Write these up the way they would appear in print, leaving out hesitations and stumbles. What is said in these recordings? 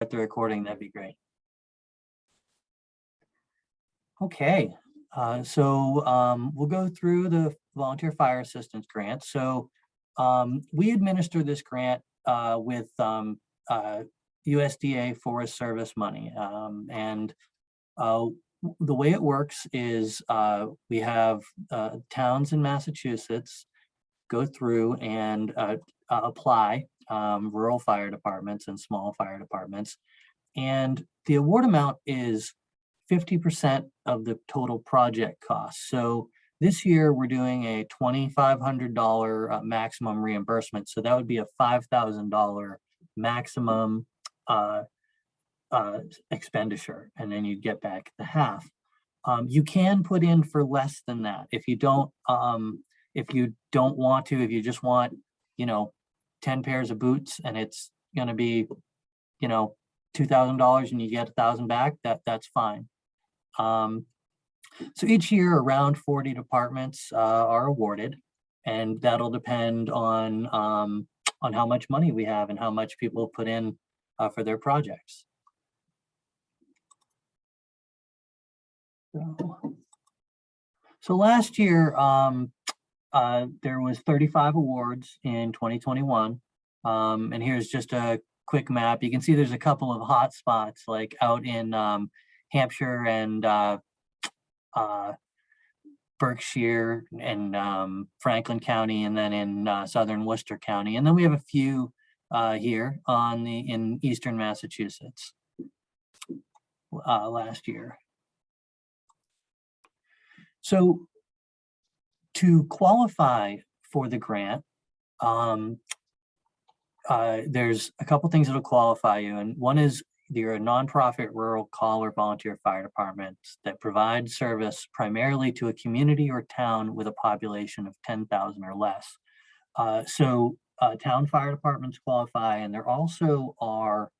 the recording, that'd be great. Okay, we'll go through the volunteer fire assistance grant. So we administer this grant with USDA Forest Service money. The way it works is we have towns in Massachusetts go through and apply, rural fire departments and small fire departments. And the award amount is 50% of the total project cost. So this year we're doing a $2,500 maximum reimbursement. So that would be a $5,000 maximum expenditure, and then you'd get back the half. You can put in for less than that if you don't want to. If you just want, 10 pairs of boots, and it's going to be, $2,000, and you get 1,000 back, that's fine. So each year around 40 departments are awarded, and that'll depend on how much money we have and how much people put in for their projects. So last year there was 35 awards in 2021, and here's just a quick map. You can see there's a couple of hot spots like out in Hampshire and Berkshire and Franklin County, and then in southern Worcester County, and then we have a few here in eastern Massachusetts last year. So to qualify for the grant, there's a couple things that'll qualify you, and one is you're a nonprofit rural call or volunteer fire department that provides service primarily to a community or town with a population of 10,000 or less. Town fire departments qualify, and there also are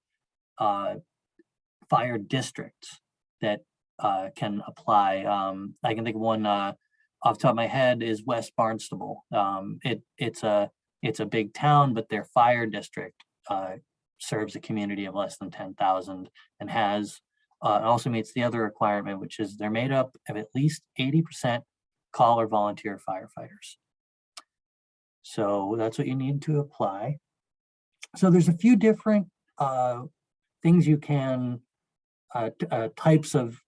fire districts that can apply. I can think of one off the top of my head is West Barnstable. It's a big town, but their fire district serves a community of less than 10,000 and has also meets the other requirement, which is they're made up of at least 80% call or volunteer firefighters. So that's what you need to apply. So there's a few different things you can, types of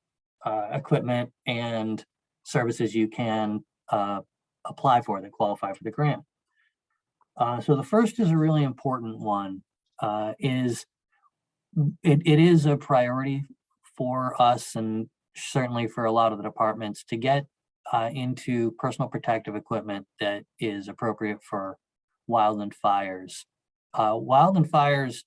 equipment and services you can apply for that qualify for the grant. So the first is a really important one. It is a priority for us, and certainly for a lot of the departments, to get into personal protective equipment that is appropriate for wildland fires. Wildland fires,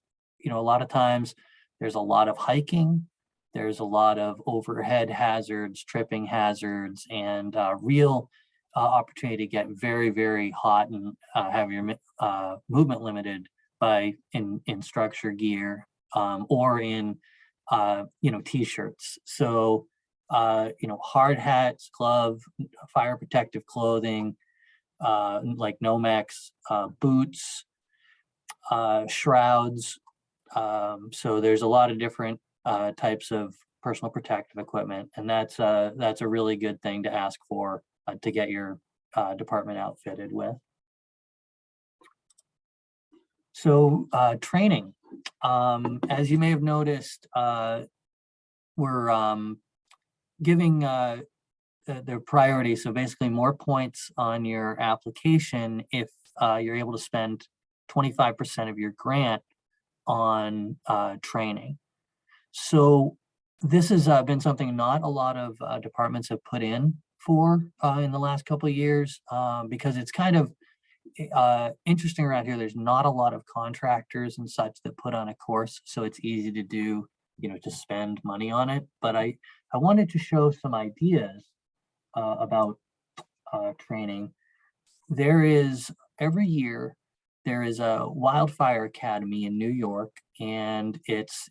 a lot of times there's a lot of hiking, there's a lot of overhead hazards, tripping hazards, and real opportunity to get very, very hot and have your movement limited by in structure gear or in t-shirts. So hard hats, glove, fire protective clothing, like Nomex, boots, shrouds. So there's a lot of different types of personal protective equipment, and that's a really good thing to ask for to get your department outfitted with. So training, as you may have noticed, we're giving their priority. So basically more points on your application if you're able to spend 25% of your grant on training. So this has been something not a lot of departments have put in for in the last couple of years because it's kind of interesting around here. There's not a lot of contractors and such that put on a course, so it's easy to do, to spend money on it. But I wanted to show some ideas about training. Every year there is a wildfire academy in New York, and it's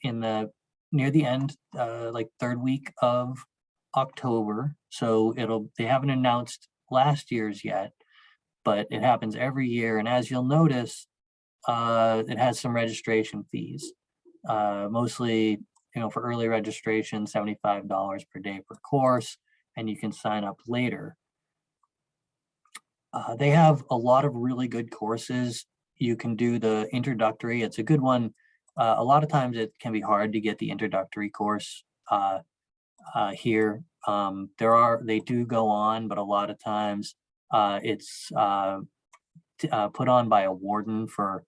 near the end, like third week of October. So they haven't announced last year's yet, but it happens every year. And as you'll notice, it has some registration fees. Mostly, for early registration, $75 per day per course, and you can sign up later. They have a lot of really good courses. You can do the introductory. It's a good one. A lot of times it can be hard to get the introductory course here. They do go on, but a lot of times it's put on by a warden for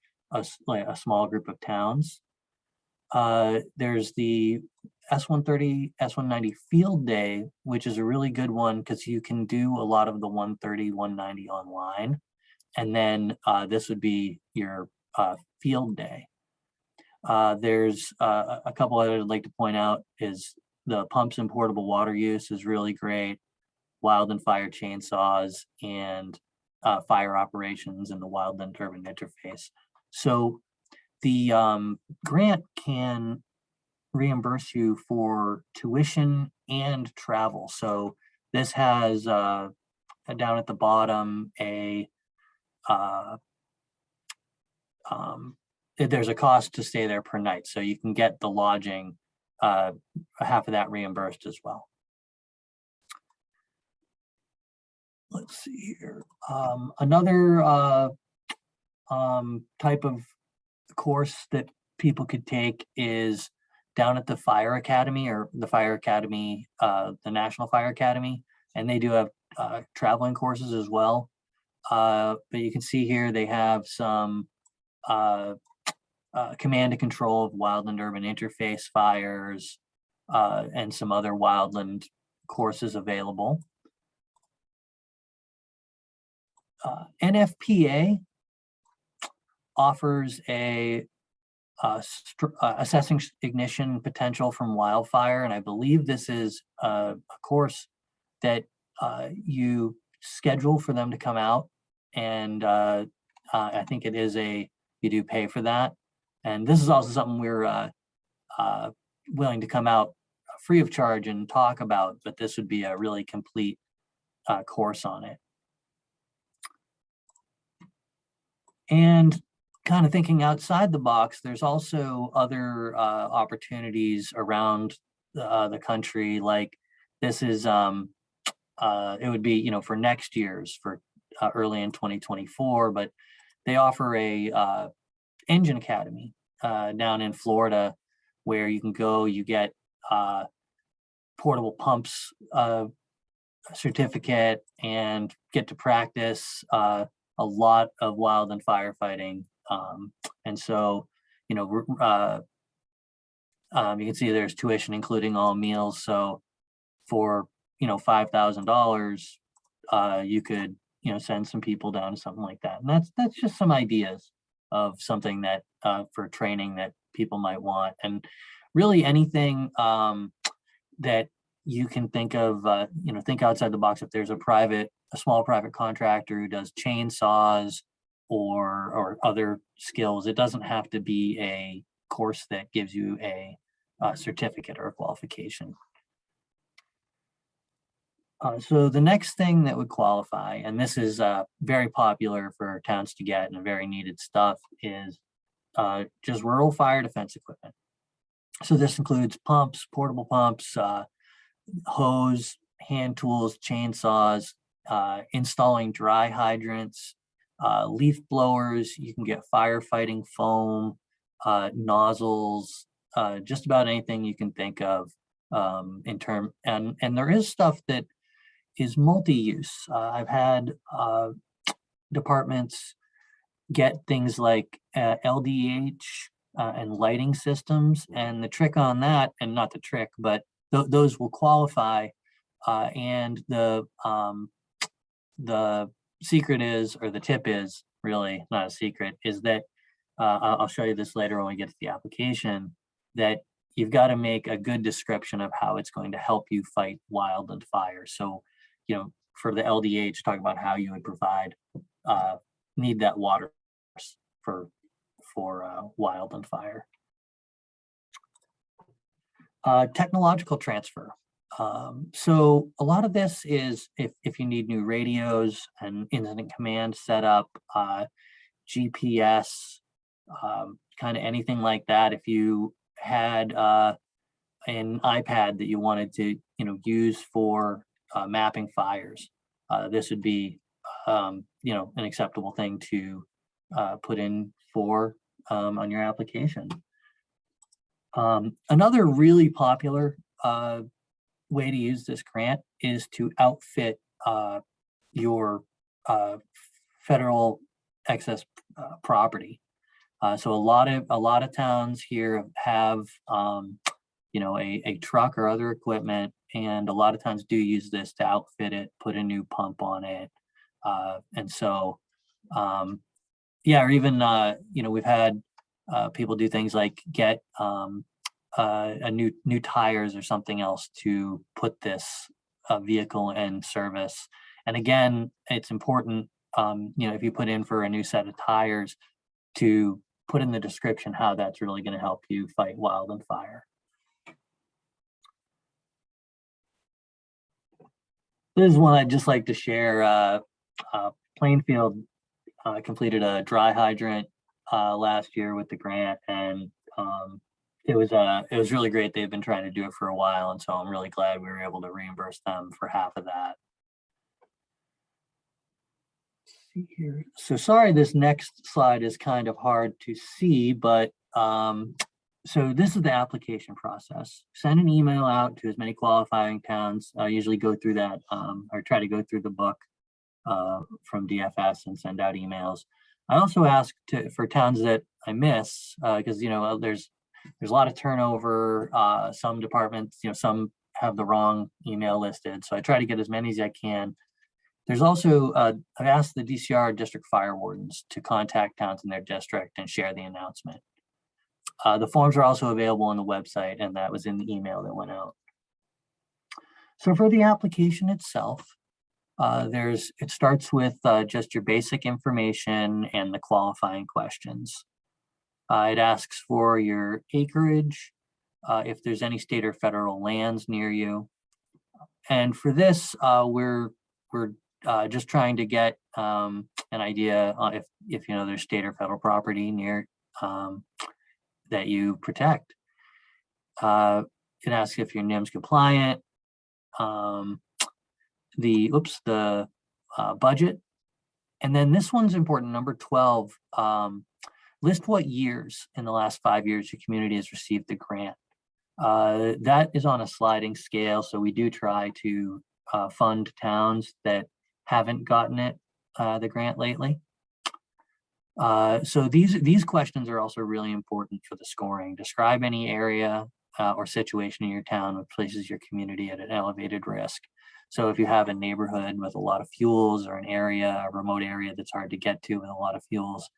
like a small group of towns. There's the S130, S190 field day, which is a really good one because you can do a lot of the 130, 190 online. And then this would be your field day. There's a couple that I'd like to point out is the pumps and portable water use is really great. Wildland fire chainsaws and fire operations in the wildland urban interface. So the grant can reimburse you for tuition and travel. So this has down at the bottom there's a cost to stay there per night. So you can get the lodging, half of that reimbursed as well. Let's see here. Another type of course that people could take is down at the Fire Academy, or the Fire Academy, the National Fire Academy, and they do have traveling courses as well. But you can see here they have some command and control of wildland urban interface fires and some other wildland courses available. NFPA offers assessing ignition potential from wildfire, and I believe this is a course that you schedule for them to come out, and I think it is you do pay for that. And this is also something we're willing to come out free of charge and talk about, but this would be a really complete course on it. And kind of thinking outside the box, there's also other opportunities around the country. Like this is, it would be, for next year's, for early in 2024, but they offer a engine academy down in Florida where you can go, you get portable pumps certificate and get to practice a lot of wildland firefighting. And so, you can see there's tuition including all meals. So for, $5,000, you could, send some people down to something like that. And that's just some ideas of something that for training that people might want. And really anything that you can think of, think outside the box. If there's a small private contractor who does chainsaws or other skills, it doesn't have to be a course that gives you a certificate or a qualification. So the next thing that would qualify, and this is very popular for towns to get and very needed stuff, is just rural fire defense equipment. So this includes pumps, portable pumps, hose, hand tools, chainsaws, installing dry hydrants, leaf blowers. You can get firefighting foam, nozzles, just about anything you can think of and there is stuff that is multi-use. I've had departments get things like LDH and lighting systems, and the trick on that, and not the trick, but those will qualify. And the secret is, or the tip is, really not a secret, is that I'll show you this later when we get to the application, that you've got to make a good description of how it's going to help you fight wildland fire. So, for the LDH, talk about how you would provide, need that water for wildland fire. Technological transfer. So a lot of this is if you need new radios and incident command set up, GPS, kind of anything like that. If you had an iPad that you wanted to, use for mapping fires, this would be, an acceptable thing to put in for on your application. Another really popular way to use this grant is to outfit your federal excess property. So a lot of towns here have a truck or other equipment, and a lot of towns do use this to outfit it, put a new pump on it, and so yeah, or even we've had people do things like get a new tires or something else to put this vehicle in service. And again, it's important, if you put in for a new set of tires, to put in the description how that's really going to help you fight wildfire. This is one I'd just like to share. Plainfield completed a dry hydrant last year with the grant, and it was really great. They've been trying to do it for a while, and so I'm really glad we were able to reimburse them for half of that. Let's see here. So sorry, this next slide is kind of hard to see, but so this is the application process. Send an email out to as many qualifying towns. I usually go through that or try to go through the book from DFS and send out emails. I also ask for towns that I miss, because there's a lot of turnover. Some departments, some have the wrong email listed, so I try to get as many as I can. There's also I've asked the DCR district fire wardens to contact towns in their district and share the announcement. The forms are also available on the website, and that was in the email that went out. So for the application itself, it starts with just your basic information and the qualifying questions. It asks for your acreage, if there's any state or federal lands near you. And for this, we're just trying to get an idea if there's state or federal property near that you protect. It asks if your NIM's compliant, the budget, and then this one's important, number 12. List what years in the last 5 years your community has received the grant. That is on a sliding scale, so we do try to fund towns that haven't gotten the grant lately. So these questions are also really important for the scoring. Describe any area or situation in your town which places your community at an elevated risk. So if you have a neighborhood with a lot of fuels, or a remote area that's hard to get to with a lot of fuels,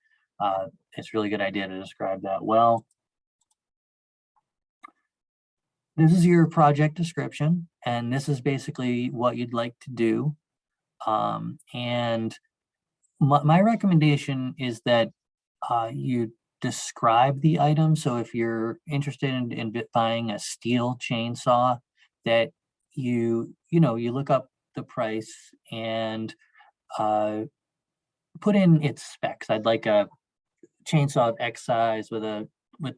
it's a really good idea to describe that well. This is your project description, and this is basically what you'd like to do. And my recommendation is that you describe the item. So if you're interested in buying a steel chainsaw, that you look up the price and put in its specs. I'd like a chainsaw of X size with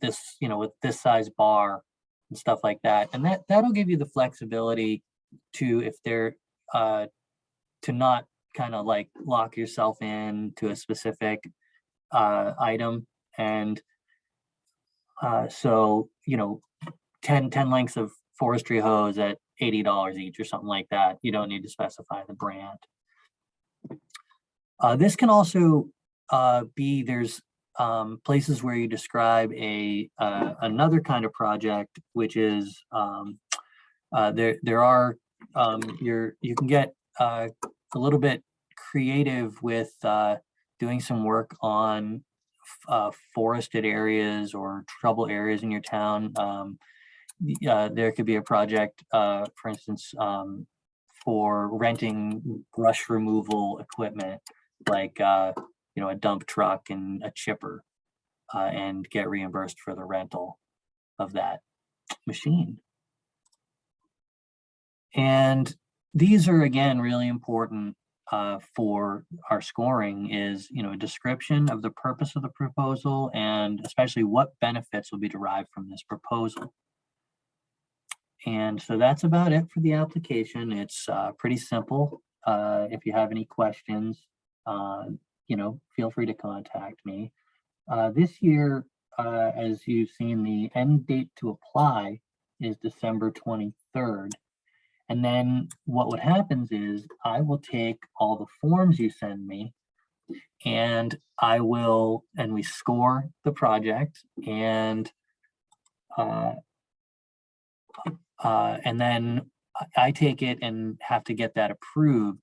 this size bar and stuff like that. And that'll give you the flexibility to, if they're to not kind of like lock yourself in to a specific item. And so 10 lengths of forestry hose at $80 each or something like that. You don't need to specify the brand. This can also there's places where you describe another kind of project, which is you can get a little bit creative with doing some work on forested areas or trouble areas in your town. There could be a project, for instance, for renting brush removal equipment, like a dump truck and a chipper, and get reimbursed for the rental of that machine. And these are, again, really important for our scoring is, a description of the purpose of the proposal and especially what benefits will be derived from this proposal. And so that's about it for the application. It's pretty simple. If you have any questions, feel free to contact me. This year, as you've seen, the end date to apply is December 23rd. And then what happens is I will take all the forms you send me and we score the project and then I take it and have to get that approved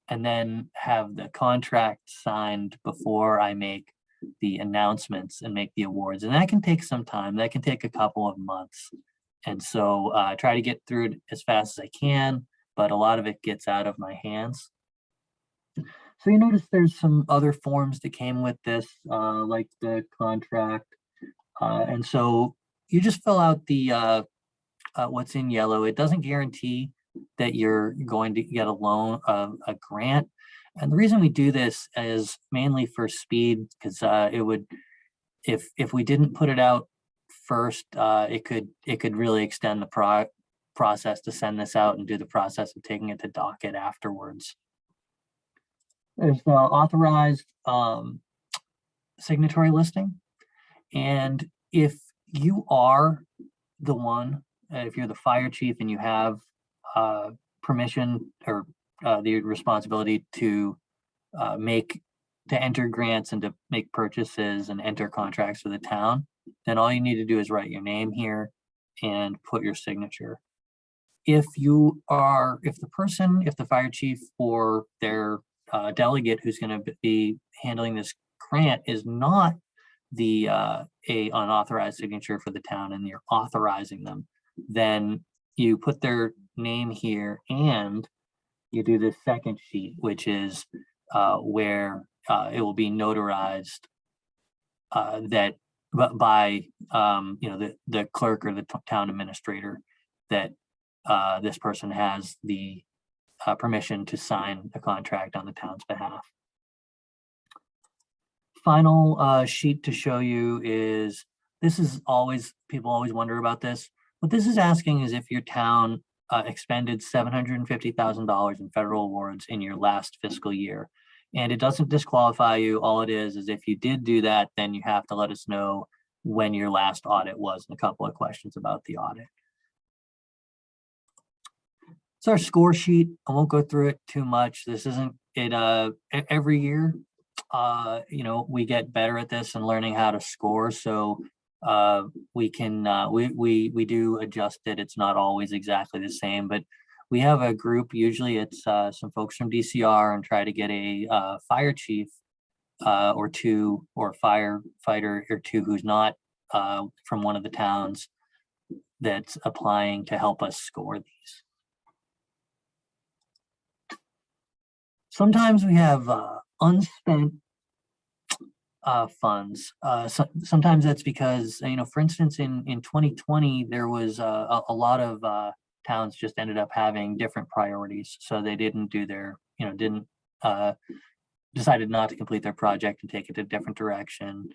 and then have the contract signed before I make the announcements and make the awards. And that can take some time. That can take a couple of months. And so I try to get through it as fast as I can, but a lot of it gets out of my hands. So you notice there's some other forms that came with this, like the contract. And so you just fill out the what's in yellow. It doesn't guarantee that you're going to get a loan, a grant. And the reason we do this is mainly for speed, because it would, if we didn't put it out first, it could really extend the process to send this out and do the process of taking it to docket afterwards. There's the authorized signatory listing. And if you are the one, if you're the fire chief and you have permission or the responsibility to enter grants and to make purchases and enter contracts for the town, then all you need to do is write your name here and put your signature. If the fire chief or their delegate who's going to be handling this grant is not the a unauthorized signature for the town and you're authorizing them, then you put their name here and you do the second sheet, which is where it will be notarized that by the clerk or the town administrator that this person has the permission to sign a contract on the town's behalf. Final sheet to show you is, this is always, people always wonder about this. What this is asking is if your town expended $750,000 in federal awards in your last fiscal year. And it doesn't disqualify you. All it is if you did do that, then you have to let us know when your last audit was and a couple of questions about the audit. It's our score sheet. I won't go through it too much. This isn't it. Every year, we get better at this and learning how to score. So we can we do adjust it. It's not always exactly the same, but we have a group. Usually, it's some folks from DCR and try to get a fire chief or two, or firefighter or two who's not from one of the towns that's applying to help us score these. Sometimes we have unspent funds. Sometimes that's because, for instance, in 2020, there was a lot of towns just ended up having different priorities. So they didn't do their, decided not to complete their project and take it a different direction.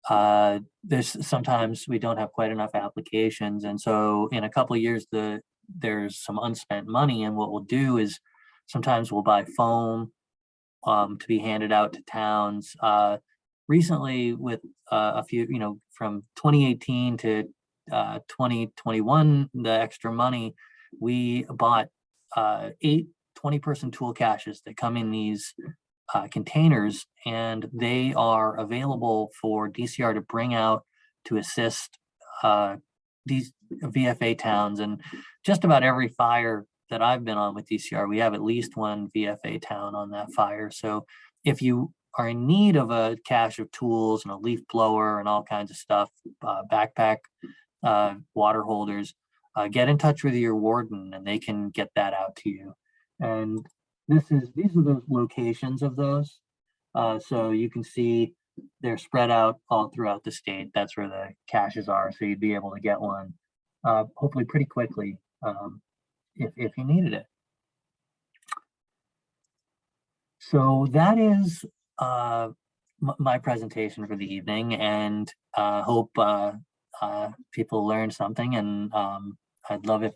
There's sometimes we don't have quite enough applications. And so in a couple of years, there's some unspent money. And what we'll do is sometimes we'll buy foam to be handed out to towns. Recently with a few, from 2018 to 2021, the extra money, we bought 8 20-person tool caches that come in these containers, and they are available for DCR to bring out to assist these VFA towns. And just about every fire that I've been on with DCR, we have at least one VFA town on that fire. So if you are in need of a cache of tools and a leaf blower and all kinds of stuff, backpack, water holders, get in touch with your warden and they can get that out to you. And these are the locations of those. So you can see they're spread out all throughout the state. That's where the caches are. So you'd be able to get one hopefully pretty quickly if you needed it. So that is my presentation for the evening, and hope people learned something. And I'd love if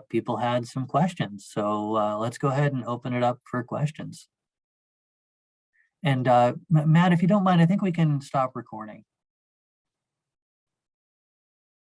people had some questions. So let's go ahead and open it up for questions. And Matt, if you don't mind, I think we can stop recording.